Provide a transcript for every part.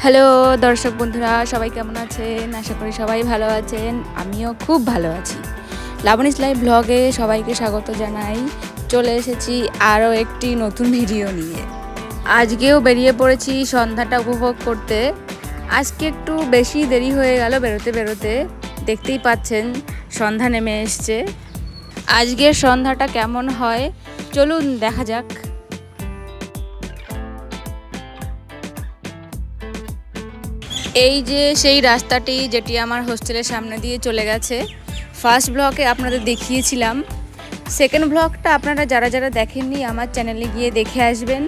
Hello দর্শক বন্ধুরা, সবাই কেমন আছেন? আশা করি সবাই ভালো আছেন। আমিও খুব ভালো আছি। লাবণীস লাইভ ব্লগে সবাইকে স্বাগত জানাই। চলে এসেছি আরও একটি নতুন ভিডিও নিয়ে। আজকেও বেরিয়ে পড়েছি সন্ধ্যাটা উপভোগ করতে। আজকে একটু বেশি দেরি হয়ে গেল বেরোতে বেরোতে। দেখতেই পাচ্ছেন সন্ধ্যা নেমে এসছে। আজকের সন্ধ্যাটা কেমন হয় চলুন দেখা যাক। এই যে সেই রাস্তাটি যেটি আমার হোস্টেলের সামনে দিয়ে চলে গেছে। ফার্স্ট ব্লগে আপনাদের দেখিয়েছিলাম। সেকেন্ড ব্লগটা আপনারা যারা যারা দেখেননি আমার চ্যানেলে গিয়ে দেখে আসবেন।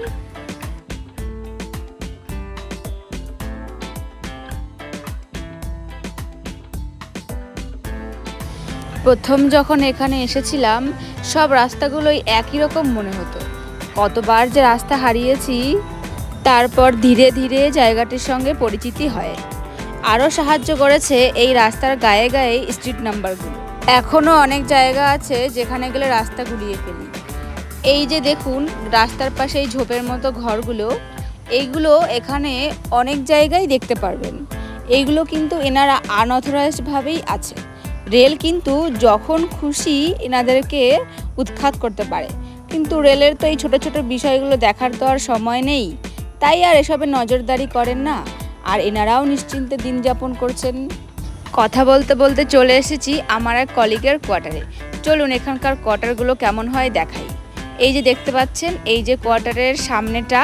প্রথম যখন এখানে এসেছিলাম সব রাস্তাগুলোই একই রকম মনে হতো। কতবার যে রাস্তা হারিয়েছি। তারপর ধীরে ধীরে জায়গাটির সঙ্গে পরিচিতি হয়। আরও সাহায্য করেছে এই রাস্তার গায়ে গায়ে স্ট্রিট নাম্বারগুলো। এখনও অনেক জায়গা আছে যেখানে গেলে রাস্তা গুলিয়ে ফেলি। এই যে দেখুন রাস্তার পাশে এই ঝোপের মতো ঘরগুলো, এইগুলো এখানে অনেক জায়গায় দেখতে পারবেন। এইগুলো কিন্তু এনারা আনঅথরাইজডভাবেই আছে। রেল কিন্তু যখন খুশি এনাদেরকে উৎখাত করতে পারে, কিন্তু রেলের তো এই ছোট ছোট বিষয়গুলো দেখার তো আর সময় নেই, তাই আর এসবে নজরদারি করেন না। আর এনারাও নিশ্চিন্তে দিন যাপন করছেন। কথা বলতে বলতে চলে এসেছি আমার এক কলিগের কোয়ার্টারে। চলুন এখানকার কোয়ার্টারগুলো কেমন হয় দেখাই। এই যে দেখতে পাচ্ছেন এই যে কোয়ার্টারের সামনেটা,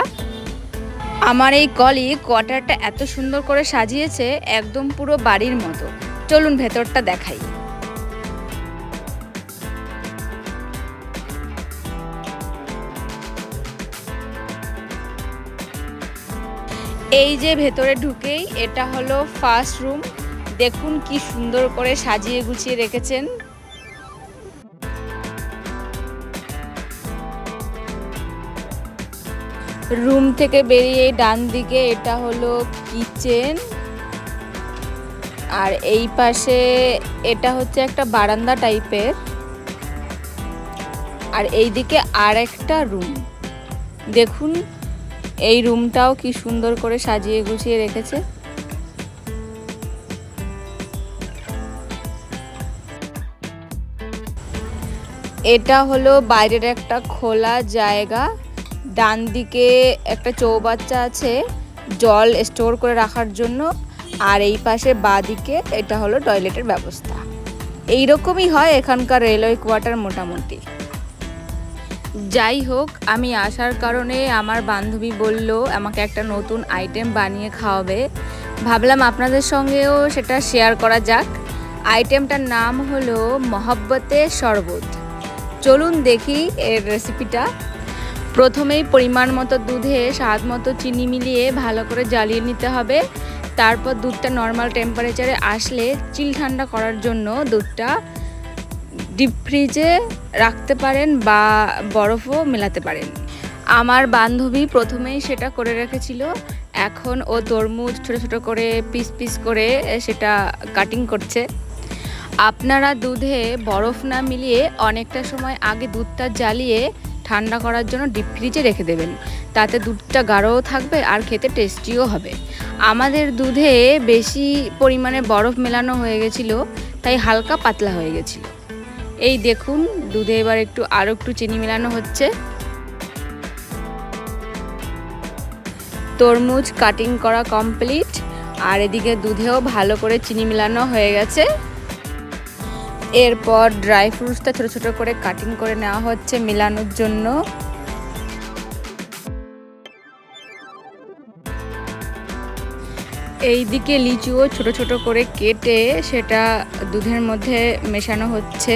আমার এই কলিগ কোয়ার্টারটা এত সুন্দর করে সাজিয়েছে, একদম পুরো বাড়ির মতো। চলুন ভেতরটা দেখাই। এই যে ভেতরে ঢুকেই এটা হলো ফার্স্ট রুম। দেখুন কি সুন্দর করে সাজিয়ে গুছিয়ে রেখেছেন। রুম থেকে বেরিয়ে ডান দিকে এটা হলো কিচেন, আর এই পাশে এটা হচ্ছে একটা বারান্দা টাইপের, আর এই দিকে আর একটা রুম। দেখুন এই রুমটাও কি সুন্দর করে সাজিয়ে গুছিয়ে রেখেছে। এটা হলো বাইরের একটা খোলা জায়গা। ডান দিকে একটা চৌবাচ্চা আছে জল স্টোর করে রাখার জন্য, আর এই পাশে বাঁ দিকে এটা হলো টয়লেটের ব্যবস্থা। এই রকমই হয় এখানকার রেলওয়ে কোয়ার্টার মোটামুটি। যাই হোক, আমি আসার কারণে আমার বান্ধবী বলল আমাকে একটা নতুন আইটেম বানিয়ে খাওয়াবে। ভাবলাম আপনাদের সঙ্গেও সেটা শেয়ার করা যাক। আইটেমটার নাম হলো মহব্বতে শরবত। চলুন দেখি এর রেসিপিটা। প্রথমেই পরিমাণ মতো দুধে স্বাদ মতো চিনি মিলিয়ে ভালো করে জ্বালিয়ে নিতে হবে। তারপর দুধটা নর্মাল টেম্পারেচারে আসলে চিল ঠান্ডা করার জন্য দুধটা ডিপ ফ্রিজে রাখতে পারেন বা বরফও মেলাতে পারেন। আমার বান্ধবী প্রথমেই সেটা করে রেখেছিল। এখন ও তরমুজ ছোটো ছোটো করে পিস পিস করে সেটা কাটিং করছে। আপনারা দুধে বরফ না মিলিয়ে অনেকটা সময় আগে দুধটা জ্বালিয়ে ঠান্ডা করার জন্য ডিপ ফ্রিজে রেখে দেবেন। তাতে দুধটা গাঢ়ও থাকবে আর খেতে টেস্টিও হবে। আমাদের দুধে বেশি পরিমাণে বরফ মেলানো হয়ে গেছিলো, তাই হালকা পাতলা হয়ে গেছিলো। এই দেখুন দুধে এবার আরও একটু চিনি মেলানো হচ্ছে। তরমুজ কাটিং করা কমপ্লিট, আর এদিকে দুধেও ভালো করে চিনি মেলানো হয়ে গেছে। এরপর ড্রাই ফ্রুটসটা ছোটো ছোটো করে কাটিং করে নেওয়া হচ্ছে মেলানোর জন্য। এই দিকে লিচুও ছোট ছোট করে কেটে সেটা দুধের মধ্যে মেশানো হচ্ছে।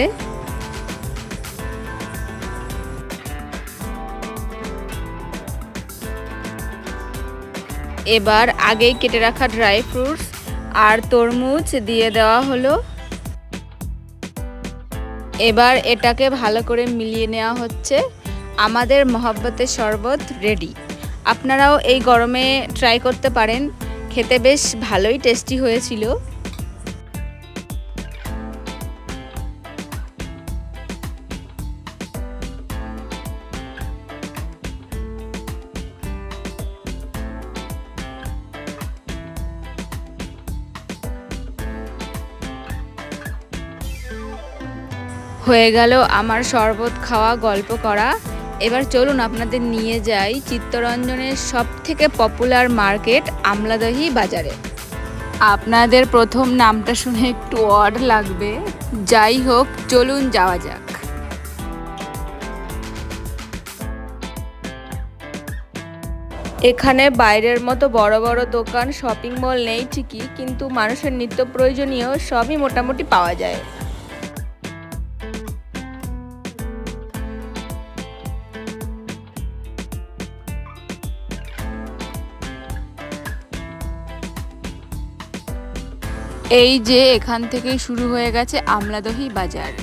এবার আগেই কেটে রাখা ড্রাই ফ্রুটস আর তরমুজ দিয়ে দেওয়া হলো। এবার এটাকে ভালো করে মিলিয়ে নেওয়া হচ্ছে। আমাদের মহব্বতের শরবত রেডি। আপনারাও এই গরমে ট্রাই করতে পারেন, খেতে বেশ ভালোই টেস্টি হয়েছিল। হয়ে গেল আমার শরবত খাওয়া, গল্প করা। এবার চলুন আপনাদের নিয়ে যাই চিত্তরঞ্জনের সবথেকে পপুলার মার্কেট আমলাদহি বাজারে। আপনাদের প্রথম নামটা শুনে একটু অড লাগবে, যাই হোক চলুন যাওয়া যাক। এখানে বাইরের মতো বড় বড় দোকান, শপিং মল নেই ঠিকই, কিন্তু মানুষের নিত্য প্রয়োজনীয় সবই মোটামুটি পাওয়া যায়। এই যে এখান থেকেই শুরু হয়ে গেছে আমলাদহি বাজার।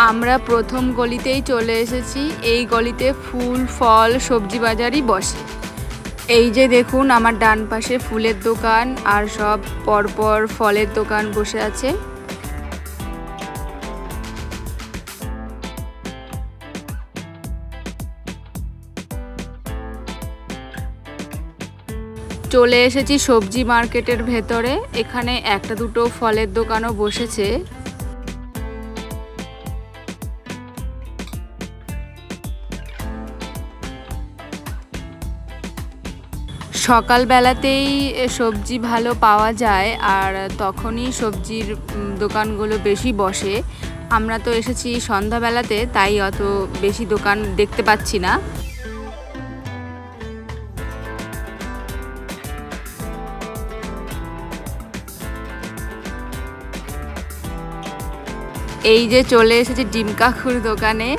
আমরা প্রথম গলিতেই চলে এসেছি। এই গলিতে ফুল, ফল, সবজি বাজারই বসে। এই যে দেখুন আমার ডান পাশে ফুলের দোকান আর সব পরপর ফলের দোকান বসে আছে। চলে এসেছি সবজি মার্কেটের ভেতরে। এখানে একটা দুটো ফলের দোকানও বসেছে। সকালবেলাতেই সবজি ভালো পাওয়া যায় আর তখনই সবজির দোকানগুলো বেশি বসে। আমরা তো এসেছি সন্ধ্যাবেলাতে, তাই অত বেশি দোকান দেখতে পাচ্ছি না। এই যে চলে এসেছি ডিম কাকুর দোকানে।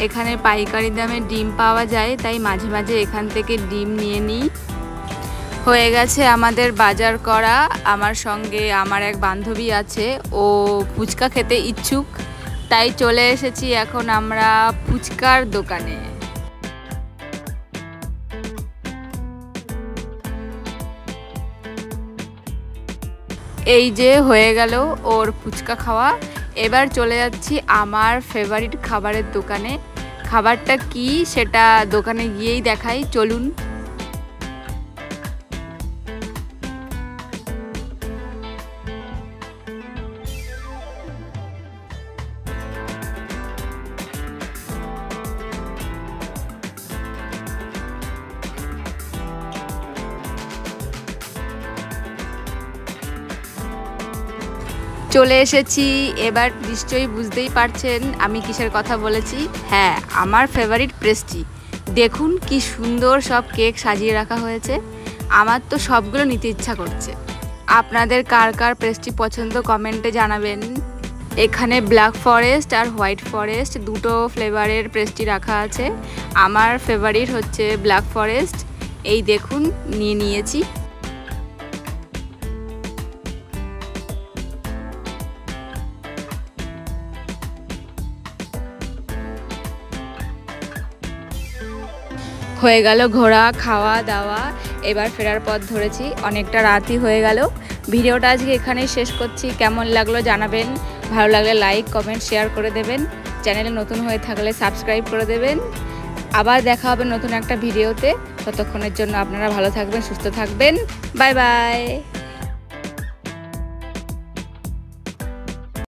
এখানে পাইকারি দামে ডিম পাওয়া যায়, তাই মাঝে মাঝে এখান থেকে ডিম নিয়ে নিই। হয়ে গেছে আমাদের বাজার করা। আমার সঙ্গে আমার এক বান্ধবী আছে, ও ফুচকা খেতে ইচ্ছুক, তাই চলে এসেছি এখন আমরা ফুচকার দোকানে। এই যে হয়ে গেল ওর ফুচকা খাওয়া। এবার চলে যাচ্ছি আমার ফেভারিট খাবারের দোকানে। খাবারটা কি সেটা দোকানে গিয়েই দেখাই, চলুন। চলে এসেছি। এবার নিশ্চয়ই বুঝতেই পারছেন আমি কিসের কথা বলেছি। হ্যাঁ, আমার ফেভারিট পেস্ট্রি। দেখুন কি সুন্দর সব কেক সাজিয়ে রাখা হয়েছে। আমার তো সবগুলো নিতে ইচ্ছা করছে। আপনাদের কার কার পেস্ট্রি পছন্দ কমেন্টে জানাবেন। এখানে ব্ল্যাক ফরেস্ট আর হোয়াইট ফরেস্ট দুটো ফ্লেভারের পেস্ট্রি রাখা আছে। আমার ফেভারিট হচ্ছে ব্ল্যাক ফরেস্ট। এই দেখুন নিয়ে নিয়েছি। হয়ে গেল ঘোরা, খাওয়া দাওয়া। এবার ফেরার পথ ধরেছি। অনেকটা রাতই হয়ে গেল। ভিডিওটা আজকে এখানেই শেষ করছি। কেমন লাগলো জানাবেন। ভালো লাগলে লাইক, কমেন্ট, শেয়ার করে দেবেন। চ্যানেলে নতুন হয়ে থাকলে সাবস্ক্রাইব করে দেবেন। আবার দেখা হবে নতুন একটা ভিডিওতে। ততক্ষণের জন্য আপনারা ভালো থাকবেন, সুস্থ থাকবেন। Bye bye.